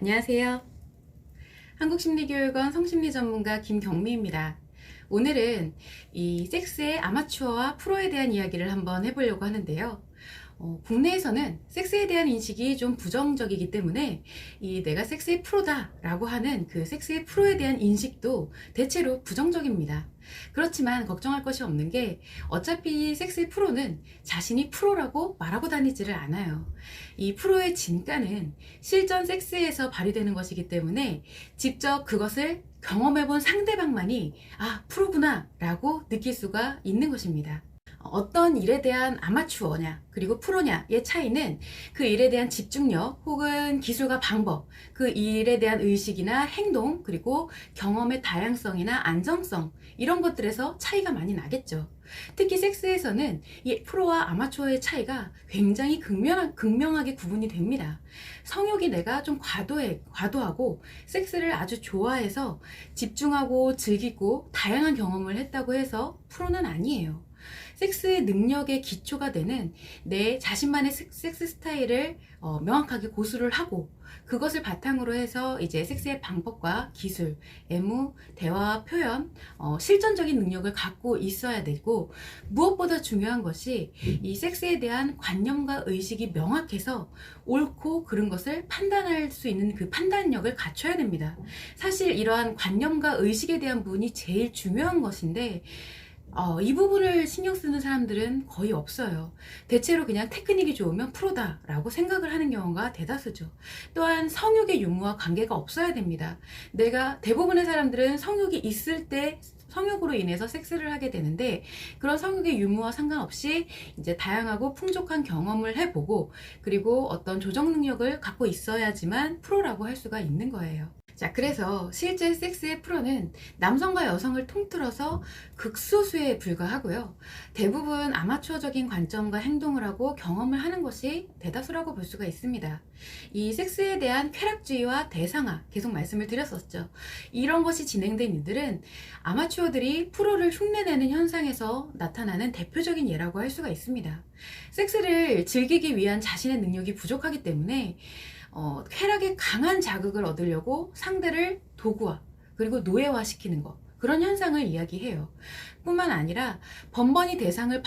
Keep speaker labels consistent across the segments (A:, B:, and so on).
A: 안녕하세요. 한국심리교육원 성심리 전문가 김경미입니다. 오늘은 이 섹스의 아마추어와 프로에 대한 이야기를 한번 해보려고 하는데요. 국내에서는 섹스에 대한 인식이 좀 부정적이기 때문에 내가 섹스의 프로다 라고 하는 그 섹스의 프로에 대한 인식도 대체로 부정적입니다. 그렇지만 걱정할 것이 없는 게 어차피 섹스의 프로는 자신이 프로라고 말하고 다니지를 않아요. 이 프로의 진가는 실전 섹스에서 발휘되는 것이기 때문에 직접 그것을 경험해본 상대방만이 프로구나 라고 느낄 수가 있는 것입니다. 어떤 일에 대한 아마추어냐 그리고 프로냐의 차이는 그 일에 대한 집중력 혹은 기술과 방법, 그 일에 대한 의식이나 행동, 그리고 경험의 다양성이나 안정성, 이런 것들에서 차이가 많이 나겠죠. 특히 섹스에서는 이 프로와 아마추어의 차이가 굉장히 극명하게 구분이 됩니다. 성욕이 내가 좀 과도하고 섹스를 아주 좋아해서 집중하고 즐기고 다양한 경험을 했다고 해서 프로는 아니에요. 섹스의 능력의 기초가 되는 내 자신만의 섹스 스타일을 명확하게 고수를 하고, 그것을 바탕으로 해서 이제 섹스의 방법과 기술, 애무, 대화, 표현, 실전적인 능력을 갖고 있어야 되고, 무엇보다 중요한 것이 이 섹스에 대한 관념과 의식이 명확해서 옳고 그른 것을 판단할 수 있는 그 판단력을 갖춰야 됩니다. 사실 이러한 관념과 의식에 대한 부분이 제일 중요한 것인데, 이 부분을 신경 쓰는 사람들은 거의 없어요. 대체로 그냥 테크닉이 좋으면 프로다 라고 생각을 하는 경우가 대다수죠. 또한 성욕의 유무와 관계가 없어야 됩니다. 대부분의 사람들은 성욕이 있을 때 성욕으로 인해서 섹스를 하게 되는데, 그런 성욕의 유무와 상관없이 이제 다양하고 풍족한 경험을 해보고, 그리고 어떤 조정 능력을 갖고 있어야지만 프로라고 할 수가 있는 거예요. 자, 그래서 실제 섹스의 프로는 남성과 여성을 통틀어서 극소수에 불과하고요. 대부분 아마추어적인 관점과 행동을 하고 경험을 하는 것이 대다수라고 볼 수가 있습니다. 이 섹스에 대한 쾌락주의와 대상화, 계속 말씀을 드렸었죠. 이런 것이 진행된 이들은 아마추어들이 프로를 흉내내는 현상에서 나타나는 대표적인 예라고 할 수가 있습니다. 섹스를 즐기기 위한 자신의 능력이 부족하기 때문에 쾌락에 강한 자극을 얻으려고 상대를 도구화 그리고 노예화시키는 것, 그런 현상을 이야기해요. 뿐만 아니라 번번이 대상을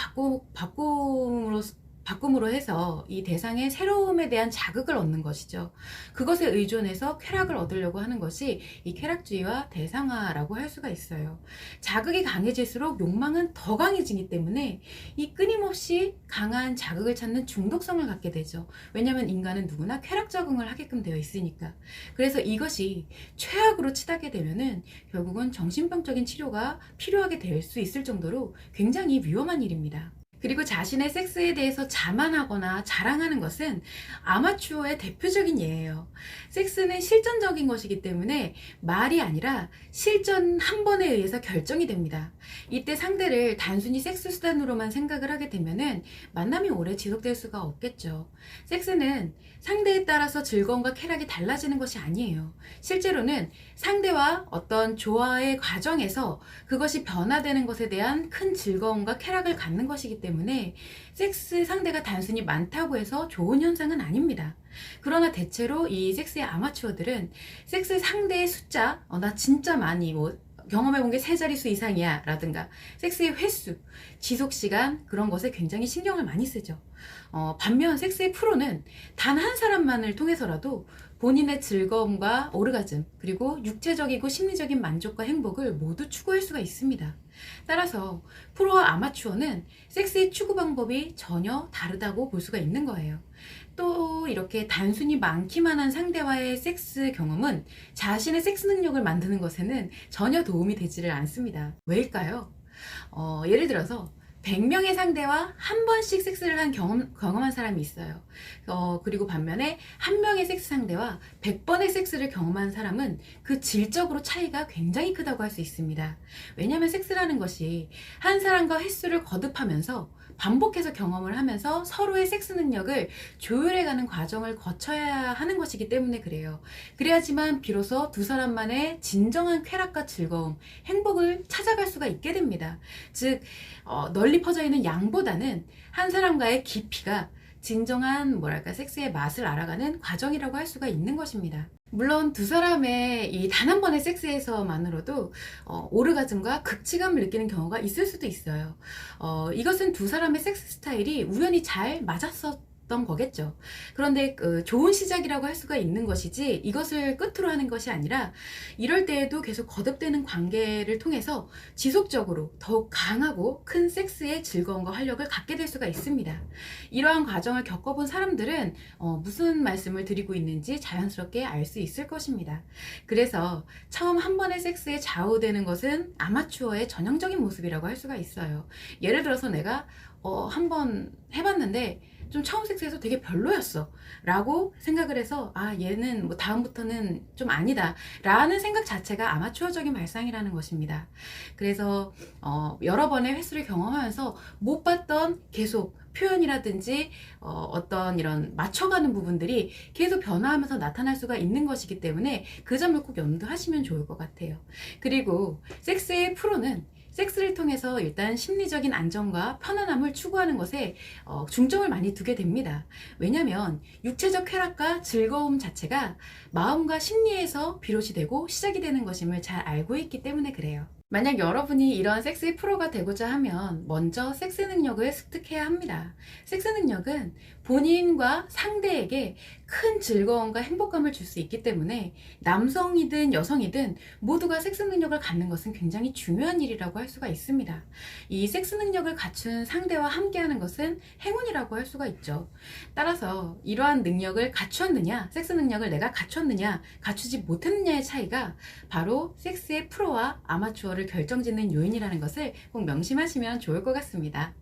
A: 바꿈으로 해서 이 대상의 새로움에 대한 자극을 얻는 것이죠. 그것에 의존해서 쾌락을 얻으려고 하는 것이 이 쾌락주의와 대상화라고 할 수가 있어요. 자극이 강해질수록 욕망은 더 강해지기 때문에 이 끊임없이 강한 자극을 찾는 중독성을 갖게 되죠. 왜냐하면 인간은 누구나 쾌락 적응을 하게끔 되어 있으니까. 그래서 이것이 최악으로 치닫게 되면은 결국은 정신병적인 치료가 필요하게 될 수 있을 정도로 굉장히 위험한 일입니다. 그리고 자신의 섹스에 대해서 자만하거나 자랑하는 것은 아마추어의 대표적인 예예요. 섹스는 실전적인 것이기 때문에 말이 아니라 실전 한 번에 의해서 결정이 됩니다. 이때 상대를 단순히 섹스 수단으로만 생각을 하게 되면은 만남이 오래 지속될 수가 없겠죠. 섹스는 상대에 따라서 즐거움과 쾌락이 달라지는 것이 아니에요. 실제로는 상대와 어떤 조화의 과정에서 그것이 변화되는 것에 대한 큰 즐거움과 쾌락을 갖는 것이기 때문에 섹스 상대가 단순히 많다고 해서 좋은 현상은 아닙니다. 그러나 대체로 이 섹스의 아마추어들은 섹스 상대의 숫자, 나 진짜 많이 경험해본 게 3자릿수 이상이야 라든가 섹스의 횟수, 지속시간, 그런 것에 굉장히 신경을 많이 쓰죠. 반면 섹스의 프로는 단 한 사람만을 통해서라도 본인의 즐거움과 오르가즘, 그리고 육체적이고 심리적인 만족과 행복을 모두 추구할 수가 있습니다. 따라서 프로와 아마추어는 섹스의 추구 방법이 전혀 다르다고 볼 수가 있는 거예요. 또 이렇게 단순히 많기만 한 상대와의 섹스 경험은 자신의 섹스 능력을 만드는 것에는 전혀 도움이 되지를 않습니다. 왜일까요? 예를 들어서 100명의 상대와 한 번씩 섹스를 한 경험한 사람이 있어요. 그리고 반면에 한 명의 섹스 상대와 100번의 섹스를 경험한 사람은 그 질적으로 차이가 굉장히 크다고 할 수 있습니다. 왜냐하면 섹스라는 것이 한 사람과 횟수를 거듭하면서 반복해서 경험을 하면서 서로의 섹스 능력을 조율해가는 과정을 거쳐야 하는 것이기 때문에 그래요. 그래야지만 비로소 두 사람만의 진정한 쾌락과 즐거움, 행복을 찾아갈 수가 있게 됩니다. 즉 널리 퍼져 있는 양보다는 한 사람과의 깊이가 진정한 섹스의 맛을 알아가는 과정이라고 할 수가 있는 것입니다. 물론 두 사람의 이 단 한 번의 섹스에서만으로도 오르가즘과 극치감을 느끼는 경우가 있을 수도 있어요. 이것은 두 사람의 섹스 스타일이 우연히 잘 맞았었던 거겠죠. 그런데 좋은 시작이라고 할 수가 있는 것이지 이것을 끝으로 하는 것이 아니라 이럴 때에도 계속 거듭되는 관계를 통해서 지속적으로 더욱 강하고 큰 섹스의 즐거움과 활력을 갖게 될 수가 있습니다. 이러한 과정을 겪어본 사람들은 무슨 말씀을 드리고 있는지 자연스럽게 알 수 있을 것입니다. 그래서 처음 한 번의 섹스에 좌우되는 것은 아마추어의 전형적인 모습이라고 할 수가 있어요. 예를 들어서 내가 한 번 해봤는데 좀 처음 섹스에서 되게 별로였어 라고 생각을 해서 얘는 뭐 다음부터는 좀 아니다 라는 생각 자체가 아마추어적인 발상이라는 것입니다. 그래서 여러 번의 횟수를 경험하면서 못 봤던 계속 표현이라든지 어떤 이런 맞춰가는 부분들이 계속 변화하면서 나타날 수가 있는 것이기 때문에 그 점을 꼭 염두하시면 좋을 것 같아요. 그리고 섹스의 프로는 섹스를 통해서 일단 심리적인 안정과 편안함을 추구하는 것에 중점을 많이 두게 됩니다. 왜냐하면 육체적 쾌락과 즐거움 자체가 마음과 심리에서 비롯이 되고 시작이 되는 것임을 잘 알고 있기 때문에 그래요. 만약 여러분이 이런 섹스의 프로가 되고자 하면 먼저 섹스 능력을 습득해야 합니다. 섹스 능력은 본인과 상대에게 큰 즐거움과 행복감을 줄 수 있기 때문에 남성이든 여성이든 모두가 섹스 능력을 갖는 것은 굉장히 중요한 일이라고 할 수가 있습니다. 이 섹스 능력을 갖춘 상대와 함께하는 것은 행운이라고 할 수가 있죠. 따라서 이러한 능력을 갖췄느냐, 섹스 능력을 내가 갖췄느냐, 갖추지 못했느냐의 차이가 바로 섹스의 프로와 아마추어를 결정짓는 요인이라는 것을 꼭 명심하시면 좋을 것 같습니다.